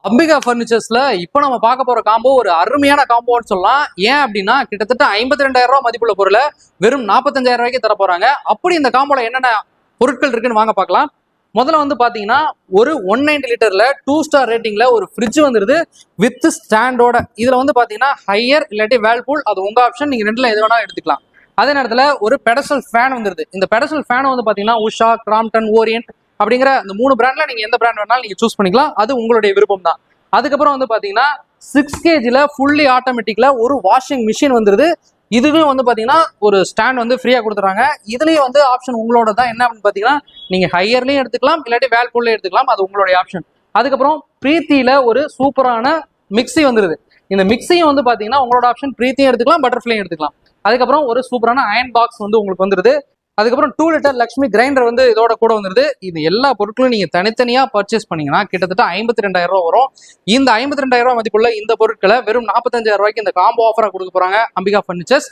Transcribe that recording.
அம்பிகா பர்னிச்சர்ஸ்ல இப்போ நம்ம பார்க்க போற காம்போ ஒரு அருமையான காம்போன்னு சொல்லலாம். ஏன் அப்படின்னா கிட்டத்தட்ட 52,000 ரூபாய் மதிப்புள்ள பொருளை வெறும் 45,000 ரூபாய்க்கு தர போறாங்க. அப்படி இந்த காம்போல என்னென்ன பொருட்கள் இருக்குன்னு வாங்க பார்க்கலாம். முதல்ல வந்து பாத்தீங்கன்னா ஒரு 190 லிட்டர்ல 2 ஸ்டார் ரேட்டிங்ல ஒரு ஃப்ரிட்ஜ் வந்துருது வித் ஸ்டாண்டோட. இதுல வந்து பாத்தீங்கன்னா ஹையர் இல்லாட்டி வேல்பூல், அது உங்க ஆப்ஷன், நீங்க ரெண்டுல எது வேணா எடுத்துக்கலாம். அதே நேரத்துல ஒரு பெடஸ்டல் ஃபேன் வந்துருது. இந்த பெடஸ்டல் ஃபேன் வந்து பாத்தீங்கன்னா உஷா, கிராம்டன், ஓரியன்ட் அப்படிங்கிற அந்த 3 பிராண்ட்ல நீங்க எந்த பிராண்ட் வேணாலும் நீங்க சூஸ் பண்ணிக்கலாம். அது உங்களுடைய விருப்பம் தான். அதுக்கப்புறம் வந்து பாத்தீங்கன்னா 6 kgல ஃபுல்லி ஆட்டோமேட்டிக்ல ஒரு வாஷிங் மிஷின் வந்துருது. இதுவே வந்து பாத்தீங்கன்னா ஒரு ஸ்டாண்ட் வந்து ஃப்ரீயா கொடுத்துறாங்க. இதுலயும் வந்து ஆப்ஷன் உங்களோட தான். என்ன அப்படின்னு பாத்தீங்கன்னா நீங்க ஹையர்லயும் எடுத்துக்கலாம் இல்லாட்டி வேல்பூல்ல எடுத்துக்கலாம், அது உங்களுடைய ஆப்ஷன். அதுக்கப்புறம் பிரீத்தியில ஒரு சூப்பரான மிக்ஸி வந்துருது. இந்த மிக்ஸியும் வந்து பாத்தீங்கன்னா உங்களோட ஆப்ஷன், பிரீத்தியும் எடுத்துக்கலாம் பட்டர்ஃப்ளையும் எடுத்துக்கலாம். அதுக்கப்புறம் ஒரு சூப்பரான அயன் பாக்ஸ் வந்து உங்களுக்கு வந்துருது. அதுக்கப்புறம் 2 லிட்டர் லக்ஷ்மி கிரைண்டர் வந்து இதோட கூட வந்துருது. இது எல்லா பொருட்களும் நீங்க தனித்தனியா பர்ச்சேஸ் பண்ணீங்கன்னா கிட்டத்தட்ட 52,000 ரூபாய் வரும். இந்த 52,000 ரூபாய் மதிப்புள்ள இந்த பொருட்களை வெறும் 45,000 ரூபாய்க்கு இந்த காம்போ ஆஃபரா கொடுக்க போறாங்க அம்பிகா பர்னிச்சர்ஸ்.